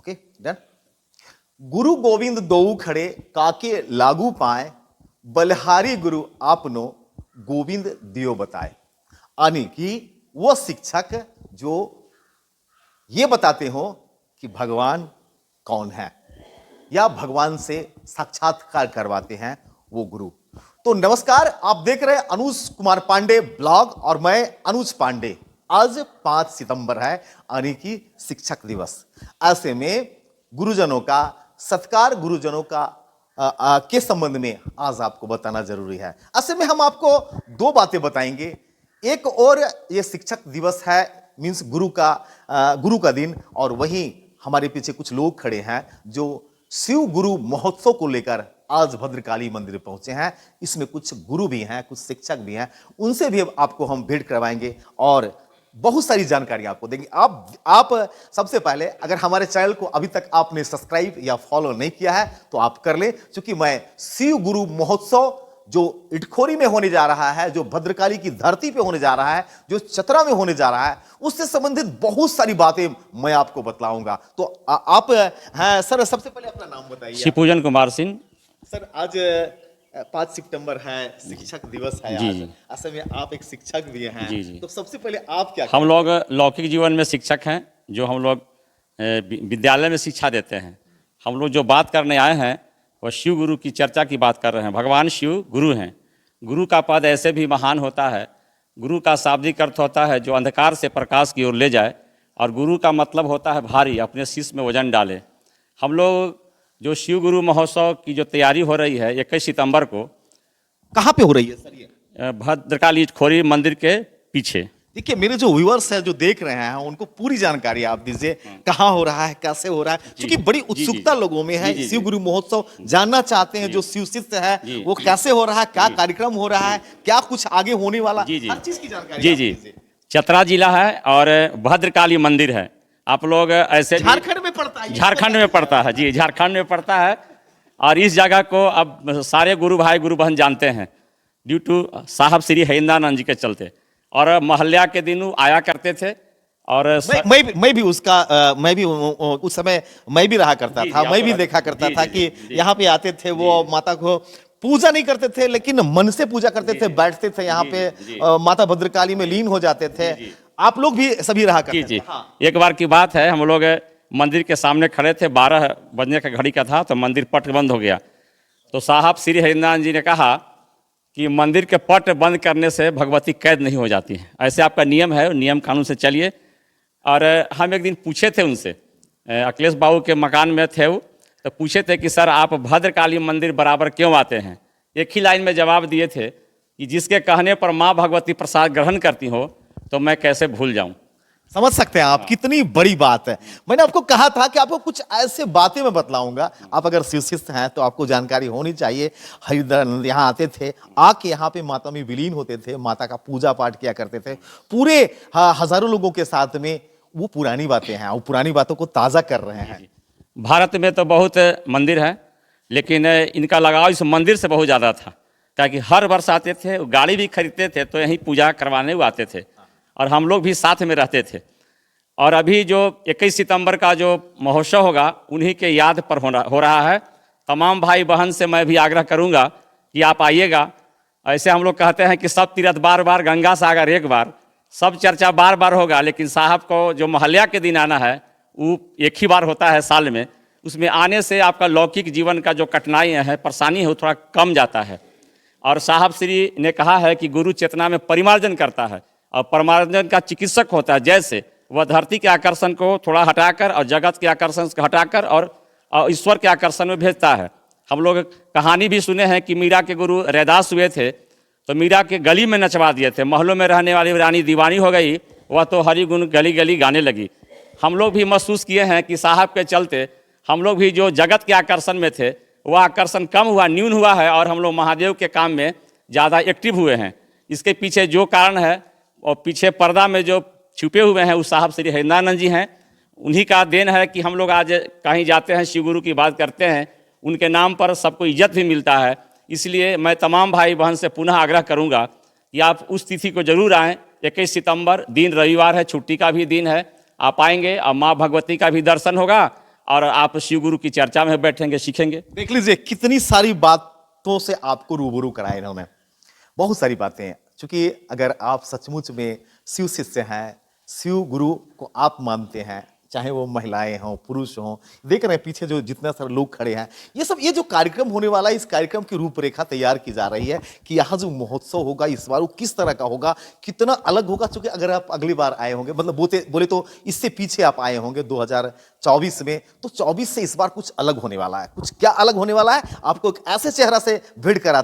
Okay done. गुरु गोविंद दोऊ खड़े काके लागू पाए, बलिहारी गुरु आपनो गोविंद दियो बताए। यानी कि वो शिक्षक जो ये बताते हो कि भगवान कौन है या भगवान से साक्षात्कार करवाते हैं, वो गुरु। तो नमस्कार, आप देख रहे हैं अनुज कुमार पांडे ब्लॉग और मैं अनुज पांडे। आज 5 सितंबर है यानी कि शिक्षक दिवस। ऐसे में गुरुजनों का सत्कार, गुरुजनों का के संबंध में आज आपको बताना जरूरी है। ऐसे में हम आपको 2 बातें बताएंगे। एक और ये शिक्षक दिवस है, मीन्स गुरु का दिन, और वहीं हमारे पीछे कुछ लोग खड़े हैं जो शिव गुरु महोत्सव को लेकर आज भद्रकाली मंदिर पहुंचे हैं। इसमें कुछ गुरु भी हैं, कुछ शिक्षक भी हैं, उनसे भी आपको हम भेंट करवाएंगे और बहुत सारी जानकारी आपको देंगे। आप सबसे पहले अगर हमारे चैनल को अभी तक आपने सब्सक्राइब या फॉलो नहीं किया है तो आप कर ले, क्योंकि मैं शिव गुरु महोत्सव जो इटखोरी में होने जा रहा है, जो भद्रकाली की धरती पे होने जा रहा है, जो चतरा में होने जा रहा है, उससे संबंधित बहुत सारी बातें मैं आपको बतलाऊंगा। तो आप हैं सर, सबसे पहले अपना नाम बताइए। शिवपूजन कुमार सिंह। सर, आज 5 सितंबर है, शिक्षक दिवस है। जी आज जी। असल में आप एक शिक्षक भी हैं। जी जी। तो सबसे पहले आप क्या हम लोग लौकिक जीवन में शिक्षक हैं, जो हम लोग विद्यालय में शिक्षा देते हैं। हम लोग जो बात करने आए हैं वह शिव गुरु की चर्चा की बात कर रहे हैं। भगवान शिव गुरु हैं। गुरु का पद ऐसे भी महान होता है। गुरु का शाब्दिक अर्थ होता है जो अंधकार से प्रकाश की ओर ले जाए, और गुरु का मतलब होता है भारी, अपने शीश में वजन डाले। हम लोग जो शिव गुरु महोत्सव की जो तैयारी हो रही है 21 सितंबर को, कहाँ पे हो रही है सर? ये भद्रकाली इटखोरी मंदिर के पीछे। देखिए, मेरे जो व्यूअर्स हैं, जो देख रहे हैं, उनको पूरी जानकारी आप दीजिए, कहाँ हो रहा है, कैसे हो रहा है, क्योंकि बड़ी उत्सुकता लोगों में है। शिव गुरु महोत्सव जानना चाहते हैं, जो शिव शिष्य है वो कैसे हो रहा है, क्या कार्यक्रम हो रहा है, क्या कुछ आगे होने वाला, हर चीज की जानकारी। जी जी। चतरा जिला है और भद्रकाली मंदिर है। आप लोग ऐसे झारखंड में पड़ता है। झारखंड में पड़ता है जी, झारखंड में पड़ता है। और इस जगह को अब सारे गुरु भाई गुरु बहन जानते हैं, ड्यू टू साहब श्री हरिंदानंद जी के चलते। और महल्या के दिन आया करते थे। और मैं भी उस समय मैं भी रहा करता था। मैं भी देखा करता था कि यहाँ पे आते थे, वो माता को पूजा नहीं करते थे, लेकिन मन से पूजा करते थे, बैठते थे यहाँ पे, माता भद्रकाली में लीन हो जाते थे। आप लोग भी सभी रहा करते थे। हाँ। एक बार की बात है, हम लोग मंदिर के सामने खड़े थे, 12 बजने का घड़ी का था, तो मंदिर पट बंद हो गया। तो साहब श्री हरिनारायण जी ने कहा कि मंदिर के पट बंद करने से भगवती कैद नहीं हो जाती है, ऐसे आपका नियम है, नियम कानून से चलिए। और हम एक दिन पूछे थे उनसे, अखिलेश बाबू के मकान में थे वो, तो पूछे थे कि सर आप भद्रकाली मंदिर बराबर क्यों आते हैं? एक ही लाइन में जवाब दिए थे कि जिसके कहने पर माँ भगवती प्रसाद ग्रहण करती हो तो मैं कैसे भूल जाऊं। समझ सकते हैं आप, कितनी बड़ी बात है। मैंने आपको कहा था कि आपको कुछ ऐसे बातें मैं बतलाऊंगा। आप अगर शिव शिष्य हैं तो आपको जानकारी होनी चाहिए। हरिदानंद यहाँ आते थे, आके यहाँ पे माता में विलीन होते थे, माता का पूजा पाठ किया करते थे पूरे हजारों लोगों के साथ में। वो पुरानी बातें हैं, वो पुरानी बातों को ताजा कर रहे हैं। भारत में तो बहुत मंदिर है, लेकिन इनका लगाव इस मंदिर से बहुत ज़्यादा था, ताकि हर वर्ष आते थे, गाड़ी भी खरीदते थे तो यहीं पूजा करवाने वो आते थे, और हम लोग भी साथ में रहते थे। और अभी जो 21 सितंबर का जो महोत्सव होगा उन्हीं के याद पर हो रहा है। तमाम भाई बहन से मैं भी आग्रह करूंगा कि आप आइएगा। ऐसे हम लोग कहते हैं कि सब तीर्थ बार बार, गंगा सागर एक बार, सब चर्चा बार बार होगा, लेकिन साहब को जो महल्या के दिन आना है वो एक ही बार होता है साल में। उसमें आने से आपका लौकिक जीवन का जो कठिनाइयाँ है, परेशानी है, वो थोड़ा कम जाता है। और साहब श्री ने कहा है कि गुरु चेतना में परिमार्जन करता है और परमार्जन का चिकित्सक होता है। जैसे वह धरती के आकर्षण को थोड़ा हटाकर और जगत के आकर्षण को हटाकर और ईश्वर के आकर्षण में भेजता है। हम लोग कहानी भी सुने हैं कि मीरा के गुरु रैदास हुए थे तो मीरा के गली में नचवा दिए थे। महलों में रहने वाली रानी दीवानी हो गई, वह तो हरि गुण गली गली गाने लगी। हम लोग भी महसूस किए हैं कि साहब के चलते हम लोग भी जो जगत के आकर्षण में थे वह आकर्षण कम हुआ, न्यून हुआ है, और हम लोग महादेव के काम में ज़्यादा एक्टिव हुए हैं। इसके पीछे जो कारण है, और पीछे पर्दा में जो छुपे हुए हैं, उस साहब श्री हरिनारायण जी हैं। उन्हीं का देन है कि हम लोग आज कहीं जाते हैं, शिव गुरु की बात करते हैं, उनके नाम पर सबको इज्जत भी मिलता है। इसलिए मैं तमाम भाई बहन से पुनः आग्रह करूंगा कि आप उस तिथि को जरूर आएँ। 21 सितंबर दिन रविवार है, छुट्टी का भी दिन है। आप आएंगे और माँ भगवती का भी दर्शन होगा और आप शिव गुरु की चर्चा में बैठेंगे, सीखेंगे। देख लीजिए कितनी सारी बातों से आपको रूबरू कराया इन्होंने, बहुत सारी बातें हैं। क्योंकि अगर आप सचमुच में शिव शिष्य हैं, शिव गुरु को आप मानते हैं, चाहे वो महिलाएं हों पुरुष हों, देख रहे हैं पीछे जो जितना सारे लोग खड़े हैं, ये जो कार्यक्रम होने वाला है, इस कार्यक्रम की रूपरेखा तैयार की जा रही है कि यहाँ जो महोत्सव होगा इस बार वो किस तरह का होगा, कितना अलग होगा। क्योंकि अगर आप अगली बार आए होंगे, मतलब बोले तो इससे पीछे आप आए होंगे 2024 में, तो 24 से इस बार कुछ अलग होने वाला है। कुछ क्या अलग होने वाला है, आपको एक ऐसे चेहरा से भेंट कराते